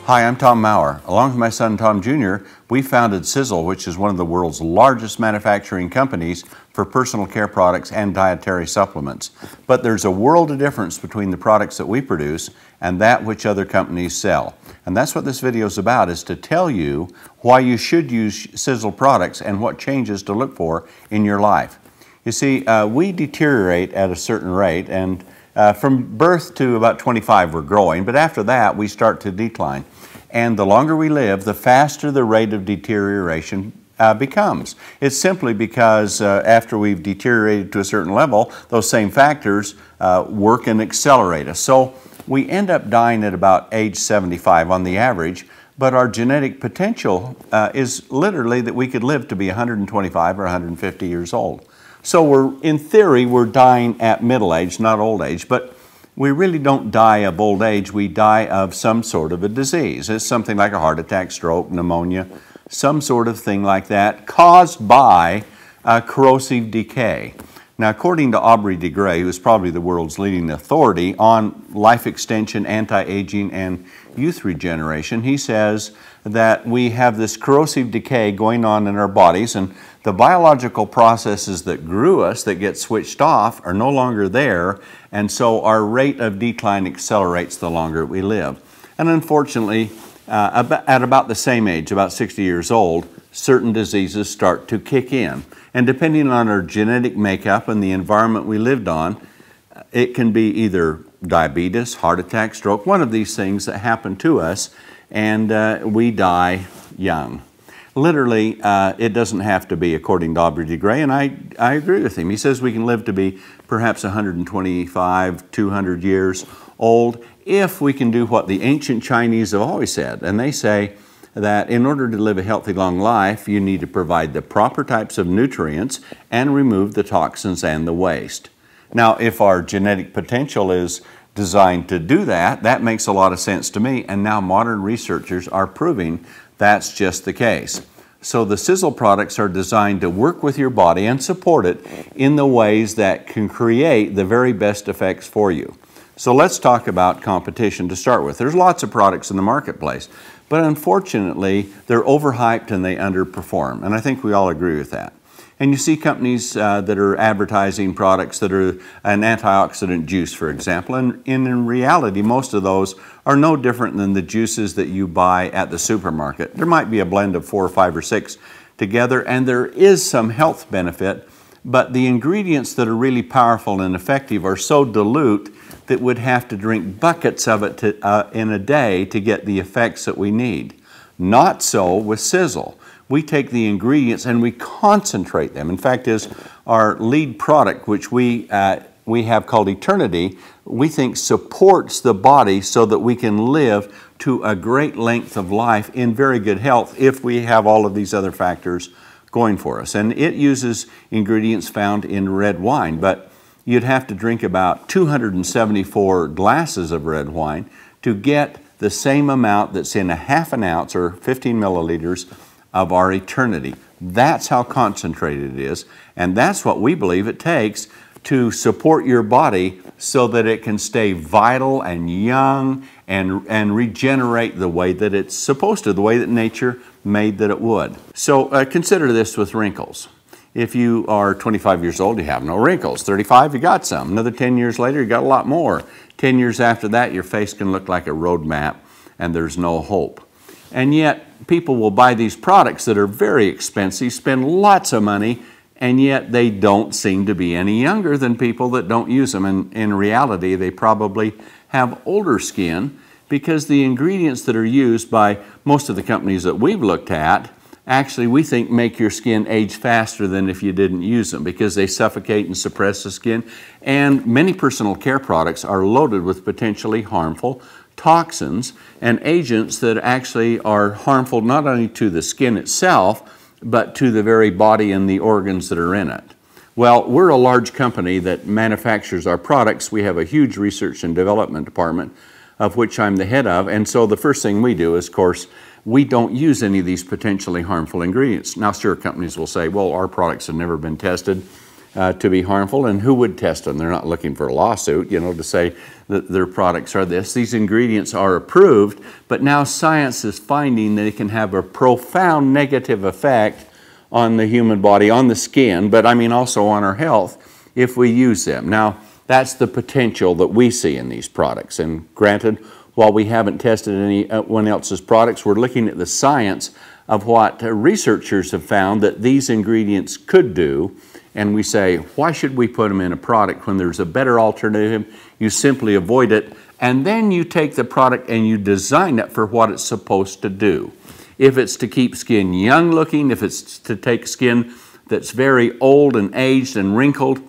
Hi, I'm Tom Maurer. Along with my son Tom Jr., we founded Sisel, which is one of the world's largest manufacturing companies for personal care products and dietary supplements. But there's a world of difference between the products that we produce and that which other companies sell. And that's what this video is about, is to tell you why you should use Sisel products and what changes to look for in your life. You see, we deteriorate at a certain rate, and from birth to about 25 we're growing, but after that we start to decline. And the longer we live, the faster the rate of deterioration becomes. It's simply because after we've deteriorated to a certain level, those same factors work and accelerate us. So we end up dying at about age 75 on the average, but our genetic potential is literally that we could live to be 125 or 150 years old. So in theory, we're dying at middle age, not old age, but we really don't die of old age. We die of some sort of a disease. It's something like a heart attack, stroke, pneumonia, some sort of thing like that, caused by corrosive decay. Now, according to Aubrey de Grey, who is probably the world's leading authority on life extension, anti-aging, and youth regeneration, he says that we have this corrosive decay going on in our bodies, and the biological processes that grew us, that get switched off, are no longer there, and so our rate of decline accelerates the longer we live. And unfortunately, at about the same age, about 60 years old, certain diseases start to kick in. And depending on our genetic makeup and the environment we lived on, it can be either diabetes, heart attack, stroke, one of these things that happen to us, and we die young. Literally, it doesn't have to be, according to Aubrey de Grey, and I agree with him. He says we can live to be perhaps 125, 200 years old if we can do what the ancient Chinese have always said, and they say that in order to live a healthy, long life, you need to provide the proper types of nutrients and remove the toxins and the waste. Now, if our genetic potential is designed to do that, that makes a lot of sense to me, and now modern researchers are proving that's just the case. So the Sisel products are designed to work with your body and support it in the ways that can create the very best effects for you. So let's talk about competition to start with. There's lots of products in the marketplace, but unfortunately, they're overhyped and they underperform, and I think we all agree with that. And you see companies that are advertising products that are an antioxidant juice, for example, and in reality, most of those are no different than the juices that you buy at the supermarket. There might be a blend of 4 or 5 or 6 together, and there is some health benefit, but the ingredients that are really powerful and effective are so dilute that we'd have to drink buckets of it in a day to get the effects that we need. Not so with Sisel. We take the ingredients and we concentrate them. In fact, is our lead product, which we have called Eternity, we think supports the body so that we can live to a great length of life in very good health if we have all of these other factors going for us. And it uses ingredients found in red wine, but you'd have to drink about 274 glasses of red wine to get the same amount that's in a half an ounce or 15 milliliters of our Eternity. That's how concentrated it is, and that's what we believe it takes to support your body so that it can stay vital and young and regenerate the way that it's supposed to, the way that nature made that it would. So consider this with wrinkles. If you are 25 years old, you have no wrinkles. 35, you got some. Another 10 years later, you got a lot more. 10 years after that, your face can look like a road map and there's no hope. And yet, people will buy these products that are very expensive, spend lots of money, and yet they don't seem to be any younger than people that don't use them. And in reality, they probably have older skin because the ingredients that are used by most of the companies that we've looked at actually, we think, make your skin age faster than if you didn't use them because they suffocate and suppress the skin. And many personal care products are loaded with potentially harmful toxins and agents that actually are harmful not only to the skin itself, but to the very body and the organs that are in it. Well, we're a large company that manufactures our products. We have a huge research and development department, of which I'm the head of, and so the first thing we do is, of course, we don't use any of these potentially harmful ingredients. Now, sure, companies will say, well, our products have never been tested. to be harmful, and who would test them? They're not looking for a lawsuit, you know, to say that their products are this. These ingredients are approved, but now science is finding that it can have a profound negative effect on the human body, on the skin, but I mean also on our health if we use them. Now, that's the potential that we see in these products. And granted, while we haven't tested anyone else's products, we're looking at the science of what researchers have found that these ingredients could do. And we say, why should we put them in a product when there's a better alternative? You simply avoid it, and then you take the product and you design it for what it's supposed to do. If it's to keep skin young looking, if it's to take skin that's very old and aged and wrinkled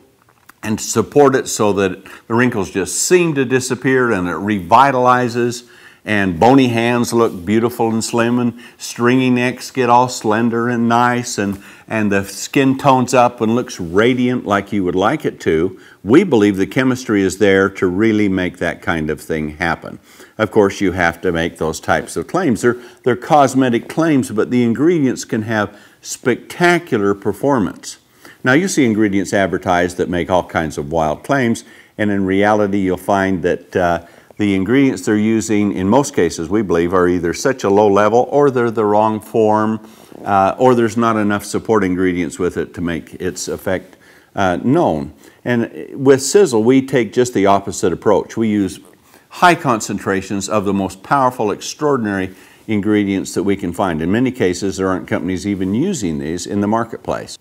and support it so that the wrinkles just seem to disappear and it revitalizes, and bony hands look beautiful and slim, and stringy necks get all slender and nice, and the skin tones up and looks radiant like you would like it to. We believe the chemistry is there to really make that kind of thing happen. Of course, you have to make those types of claims. They're cosmetic claims, but the ingredients can have spectacular performance. Now, you see ingredients advertised that make all kinds of wild claims, and in reality, you'll find that the ingredients they're using, in most cases, we believe, are either such a low level, or they're the wrong form, or there's not enough support ingredients with it to make its effect known. And with Sisel, we take just the opposite approach. We use high concentrations of the most powerful, extraordinary ingredients that we can find. In many cases, there aren't companies even using these in the marketplace.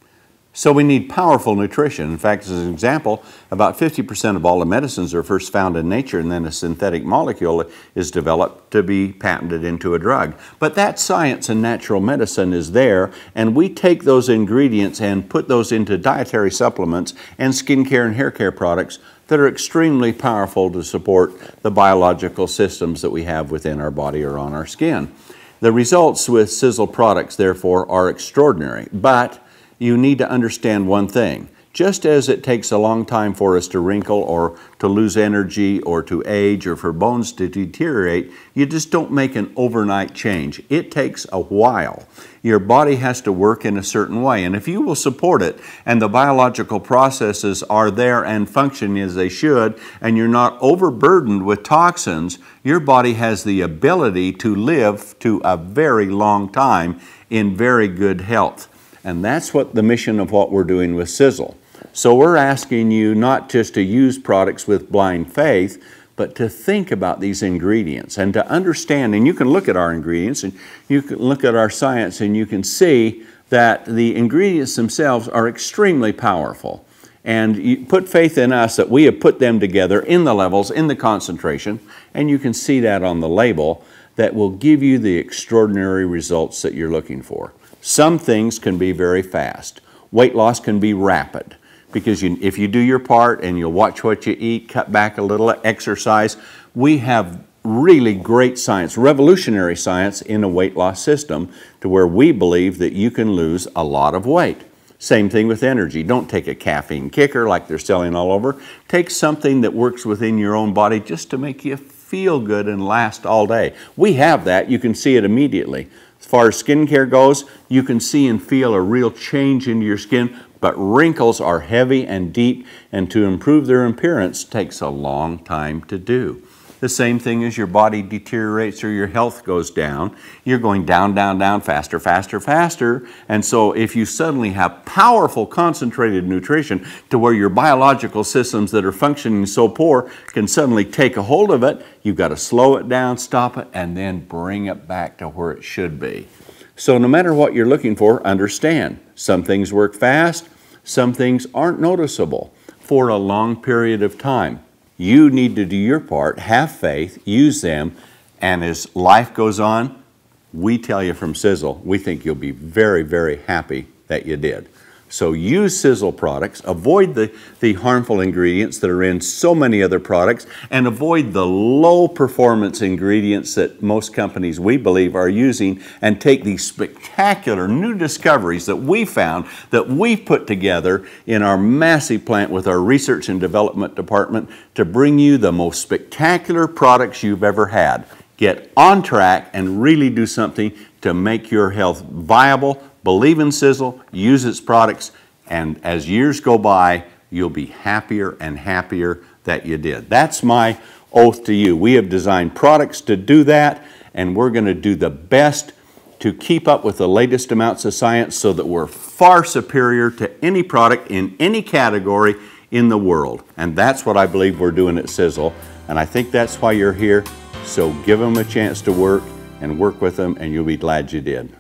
So we need powerful nutrition. In fact, as an example, about 50% of all the medicines are first found in nature, and then a synthetic molecule is developed to be patented into a drug. But that science in natural medicine is there, and we take those ingredients and put those into dietary supplements and skincare and hair care products that are extremely powerful to support the biological systems that we have within our body or on our skin. The results with Sisel products, therefore, are extraordinary, but you need to understand one thing. Just as it takes a long time for us to wrinkle or to lose energy or to age or for bones to deteriorate, you just don't make an overnight change. It takes a while. Your body has to work in a certain way, and if you will support it and the biological processes are there and functioning as they should, and you're not overburdened with toxins, your body has the ability to live to a very long time in very good health. And that's what the mission of what we're doing with Sisel. So we're asking you not just to use products with blind faith, but to think about these ingredients and to understand. And you can look at our ingredients and you can look at our science, and you can see that the ingredients themselves are extremely powerful. And you put faith in us that we have put them together in the levels, in the concentration, and you can see that on the label, that will give you the extraordinary results that you're looking for. Some things can be very fast. Weight loss can be rapid, because if you do your part and you'll watch what you eat, cut back a little, exercise, we have really great science, revolutionary science in a weight loss system to where we believe that you can lose a lot of weight. Same thing with energy. Don't take a caffeine kicker like they're selling all over. Take something that works within your own body just to make you feel good and last all day. We have that. You can see it immediately. As far as skincare goes, you can see and feel a real change into your skin, but wrinkles are heavy and deep, and to improve their appearance takes a long time to do. The same thing as your body deteriorates or your health goes down, you're going down, down, down, faster, faster, faster. And so if you suddenly have powerful concentrated nutrition to where your biological systems that are functioning so poor can suddenly take a hold of it, you've got to slow it down, stop it, and then bring it back to where it should be. So no matter what you're looking for, understand, some things work fast, some things aren't noticeable for a long period of time. You need to do your part, have faith, use them, and as life goes on, we tell you from Sisel, we think you'll be very, very happy that you did. So use Sisel products, avoid the harmful ingredients that are in so many other products, and avoid the low performance ingredients that most companies, we believe, are using, and take these spectacular new discoveries that we found, that we've put together in our massive plant with our research and development department to bring you the most spectacular products you've ever had. Get on track and really do something to make your health viable. Believe in Sisel, use its products, And as years go by, you'll be happier and happier that you did. That's my oath to you. We have designed products to do that, and we're going to do the best to keep up with the latest amounts of science so that we're far superior to any product in any category in the world. And that's what I believe we're doing at Sisel. And I think that's why you're here. So give them a chance to work and work with them, and you'll be glad you did.